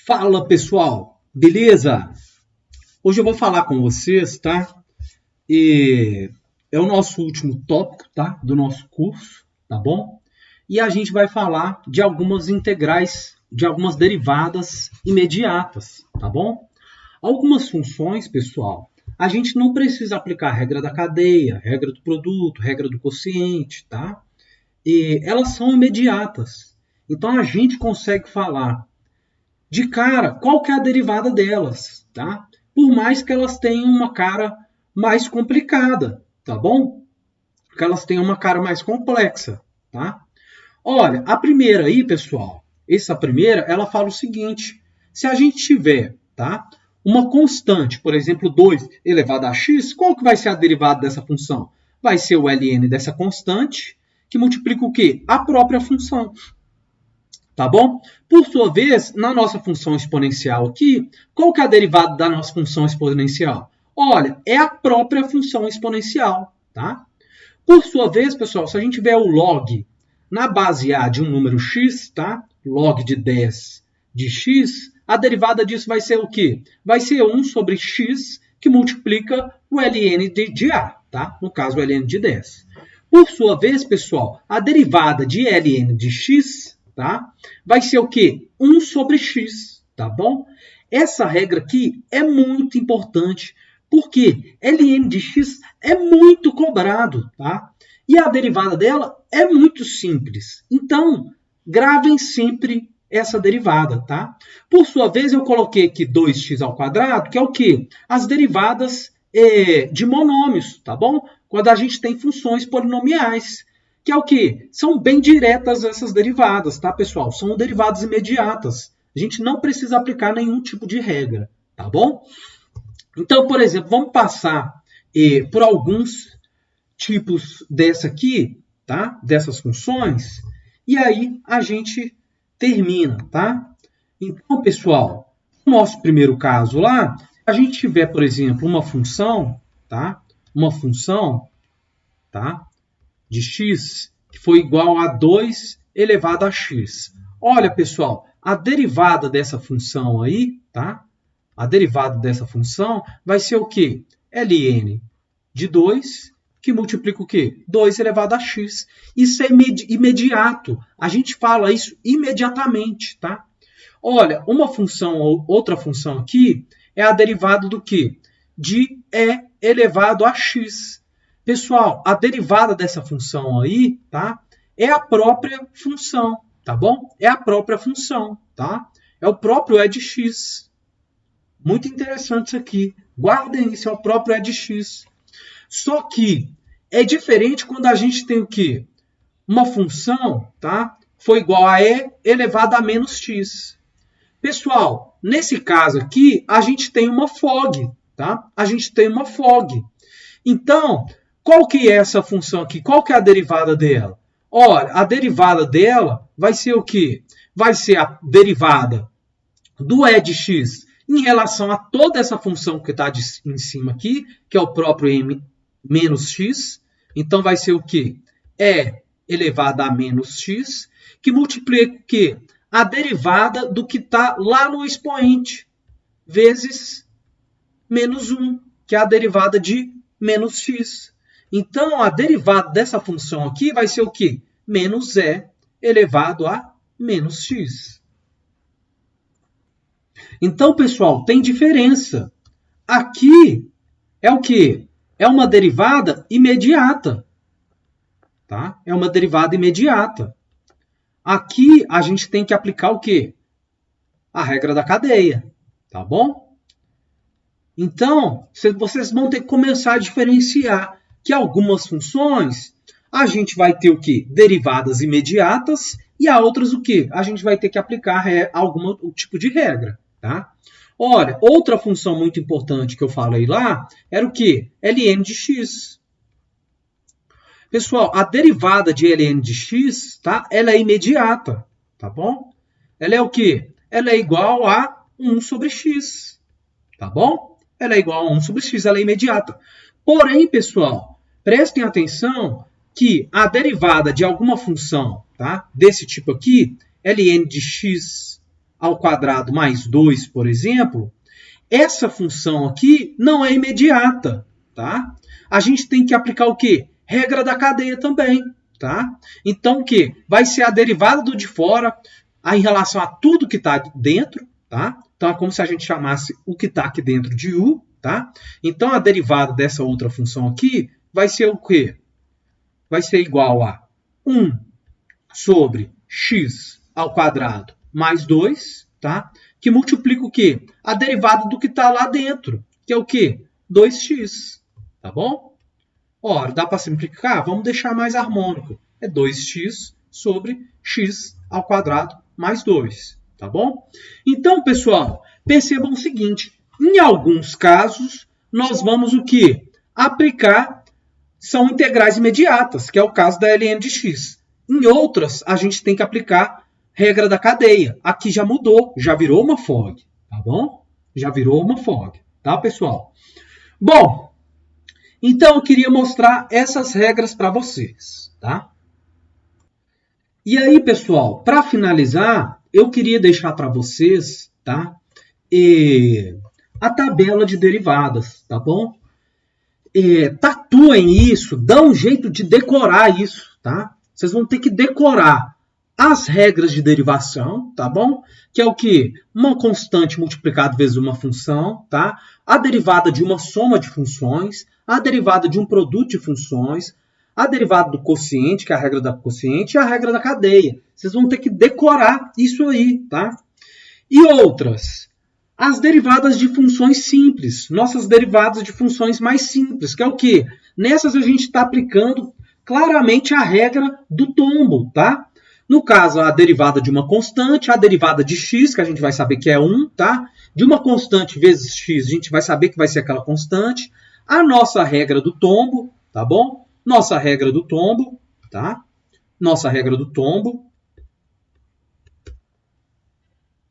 Fala pessoal, beleza? Hoje eu vou falar com vocês, tá? E é o nosso último tópico, tá? Do nosso curso, tá bom? E a gente vai falar de algumas integrais, de algumas derivadas imediatas, tá bom? Algumas funções, pessoal, a gente não precisa aplicar a regra da cadeia, regra do produto, regra do quociente, tá? E elas são imediatas. Então a gente consegue falar de cara qual que é a derivada delas, tá? Por mais que elas tenham uma cara mais complicada, tá bom? Que elas tenham uma cara mais complexa, tá? Olha, a primeira aí, pessoal, essa primeira, ela fala o seguinte: se a gente tiver, tá? Uma constante, por exemplo, 2 elevado a x, qual que vai ser a derivada dessa função? Vai ser o ln dessa constante, que multiplica o quê? A própria função. Tá bom? Por sua vez, na nossa função exponencial aqui, qual que é a derivada da nossa função exponencial? Olha, é a própria função exponencial, tá? Por sua vez, pessoal, se a gente tiver o log na base A de um número x, tá? Log de 10 de x, a derivada disso vai ser o quê? Vai ser 1 sobre x, que multiplica o ln de A, tá? No caso, o ln de 10. Por sua vez, pessoal, a derivada de ln de x, tá? Vai ser o quê? 1 sobre x, tá bom? Essa regra aqui é muito importante, porque ln de x é muito cobrado, tá? E a derivada dela é muito simples. Então, gravem sempre essa derivada, tá? Por sua vez, eu coloquei aqui 2x ao quadrado, que é o quê? As derivadas de monômios, tá bom? Quando a gente tem funções polinomiais. Que é o quê? São bem diretas essas derivadas, tá, pessoal? São derivadas imediatas. A gente não precisa aplicar nenhum tipo de regra, tá bom? Então, por exemplo, vamos passar por alguns tipos dessa aqui, tá? Dessas funções, e aí a gente termina, tá? Então, pessoal, no nosso primeiro caso lá, a gente tiver, por exemplo, uma função, tá? Uma função, tá? De x, que foi igual a 2 elevado a x. Olha, pessoal, a derivada dessa função aí, tá? A derivada dessa função vai ser o quê? ln de 2, que multiplica o quê? 2 elevado a x. Isso é imediato. A gente fala isso imediatamente, tá? Olha, uma função ou outra função aqui é a derivada do quê? De e elevado a x. Pessoal, a derivada dessa função aí, tá? É a própria função, tá bom? É a própria função, tá? É o próprio e de x. Muito interessante isso aqui. Guardem isso, é o próprio e de x. Só que é diferente quando a gente tem o quê? Uma função, tá? Foi igual a e elevado a menos x. Pessoal, nesse caso aqui, a gente tem uma fog, tá? A gente tem uma fog. Então, qual que é essa função aqui? Qual que é a derivada dela? Olha, a derivada dela vai ser o quê? Vai ser a derivada do e de x em relação a toda essa função que está em cima aqui, que é o próprio m menos x. Então, vai ser o quê? E elevado a menos x, que multiplica o quê? A derivada do que está lá no expoente, vezes menos 1, que é a derivada de menos x. Então, a derivada dessa função aqui vai ser o quê? Menos e elevado a menos x. Então, pessoal, tem diferença. Aqui é o quê? É uma derivada imediata. Tá? É uma derivada imediata. Aqui, a gente tem que aplicar o quê? A regra da cadeia. Tá bom? Então, vocês vão ter que começar a diferenciar que algumas funções a gente vai ter o quê? Derivadas imediatas e a outras o quê? A gente vai ter que aplicar algum tipo de regra, tá? Olha, outra função muito importante que eu falei lá era o quê? ln de x. Pessoal, a derivada de ln de x, tá? Ela é imediata, tá bom? Ela é o quê? Ela é igual a 1 sobre x, tá bom? Ela é igual a 1 sobre x, ela é imediata. Porém, pessoal, prestem atenção que a derivada de alguma função, tá? Desse tipo aqui, ln de x ao quadrado mais 2, por exemplo, essa função aqui não é imediata, tá? A gente tem que aplicar o quê? Regra da cadeia também, tá? Então, o quê? Vai ser a derivada do de fora em relação a tudo que está dentro, tá? Então, é como se a gente chamasse o que está aqui dentro de u, tá? Então, a derivada dessa outra função aqui vai ser o quê? Vai ser igual a 1 sobre x ao quadrado mais 2, tá? Que multiplica o quê? A derivada do que está lá dentro, que é o quê? 2x, tá bom? Ora, dá para simplificar? Vamos deixar mais harmônico. É 2x sobre x ao quadrado mais 2, tá bom? Então, pessoal, percebam o seguinte, em alguns casos, nós vamos o quê? Aplicar, são integrais imediatas, que é o caso da ln de x. Em outras, a gente tem que aplicar regra da cadeia. Aqui já mudou, já virou uma FOG, tá bom? Já virou uma FOG, tá, pessoal? Bom, então eu queria mostrar essas regras para vocês, tá? E aí, pessoal, para finalizar, eu queria deixar para vocês, tá? A tabela de derivadas, tá bom? Tatuem isso, dá um jeito de decorar isso, tá? Vocês vão ter que decorar as regras de derivação, tá bom? Que é o quê? Uma constante multiplicada vezes uma função, tá? A derivada de uma soma de funções, a derivada de um produto de funções, a derivada do quociente, que é a regra da quociente, e a regra da cadeia. Vocês vão ter que decorar isso aí, tá? E outras, as derivadas de funções simples, nossas derivadas de funções mais simples, que é o quê? Nessas a gente está aplicando claramente a regra do tombo, tá? No caso, a derivada de uma constante, a derivada de x, que a gente vai saber que é 1, tá? De uma constante vezes x, a gente vai saber que vai ser aquela constante. A nossa regra do tombo, tá bom? Nossa regra do tombo, tá? Nossa regra do tombo.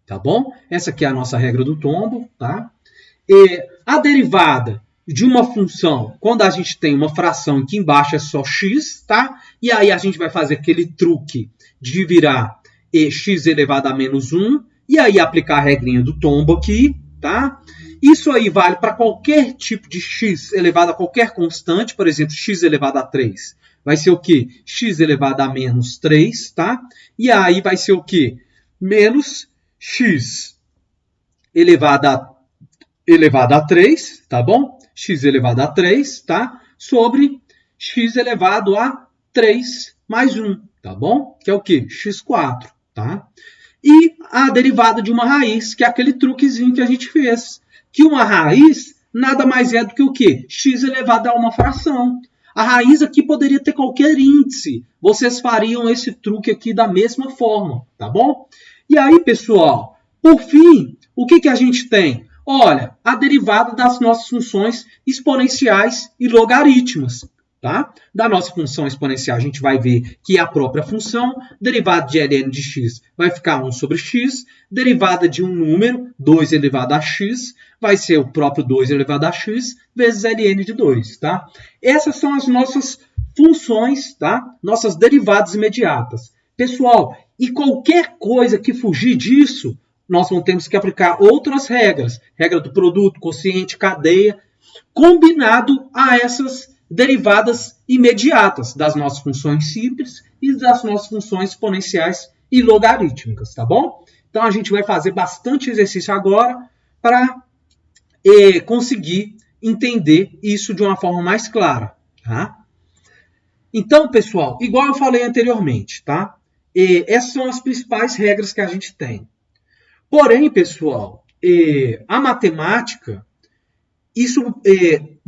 Tá bom? Essa aqui é a nossa regra do tombo, tá? E a derivada de uma função, quando a gente tem uma fração aqui embaixo é só x, tá? E aí a gente vai fazer aquele truque de virar x elevado a menos 1, e aí aplicar a regrinha do tombo aqui, tá? Isso aí vale para qualquer tipo de x elevado a qualquer constante, por exemplo, x elevado a 3. Vai ser o quê? X elevado a menos 3, tá? E aí vai ser o quê? Menos x elevado a 3, tá bom? X elevado a 3, tá? Sobre x elevado a 3 mais 1, tá bom? Que é o quê? x4, tá? E a derivada de uma raiz, que é aquele truquezinho que a gente fez. Que uma raiz nada mais é do que o quê? X elevado a uma fração. A raiz aqui poderia ter qualquer índice. Vocês fariam esse truque aqui da mesma forma, tá bom? E aí, pessoal, por fim, o que a gente tem? Olha, a derivada das nossas funções exponenciais e logaritmas. Tá? Da nossa função exponencial, a gente vai ver que é a própria função. Derivada de ln de x vai ficar 1 sobre x. Derivada de um número, 2 elevado a x, vai ser o próprio 2 elevado a x vezes ln de 2. Tá? Essas são as nossas funções, tá? Nossas derivadas imediatas. Pessoal, e qualquer coisa que fugir disso, nós vamos ter que aplicar outras regras. Regra do produto, quociente, cadeia, combinado a essas derivadas imediatas das nossas funções simples e das nossas funções exponenciais e logarítmicas, tá bom? Então, a gente vai fazer bastante exercício agora para conseguir entender isso de uma forma mais clara, tá? Então, pessoal, igual eu falei anteriormente, tá? Essas são as principais regras que a gente tem. Porém, pessoal, a matemática, isso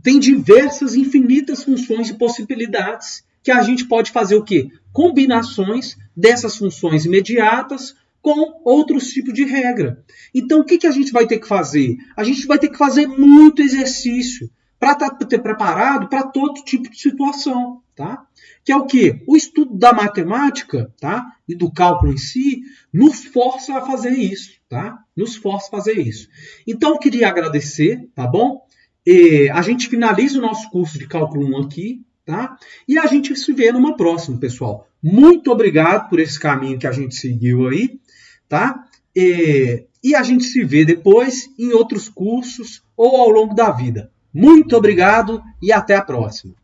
tem diversas, infinitas funções e possibilidades que a gente pode fazer o quê? Combinações dessas funções imediatas com outros tipos de regra. Então, o que a gente vai ter que fazer? A gente vai ter que fazer muito exercício para ter preparado para todo tipo de situação, tá? Que é o quê? O estudo da matemática, tá? E do cálculo em si, nos força a fazer isso, tá? Nos força a fazer isso. Então, eu queria agradecer, tá bom? A gente finaliza o nosso curso de cálculo 1 aqui, tá? E a gente se vê numa próxima, pessoal. Muito obrigado por esse caminho que a gente seguiu aí, tá? E a gente se vê depois em outros cursos ou ao longo da vida. Muito obrigado e até a próxima.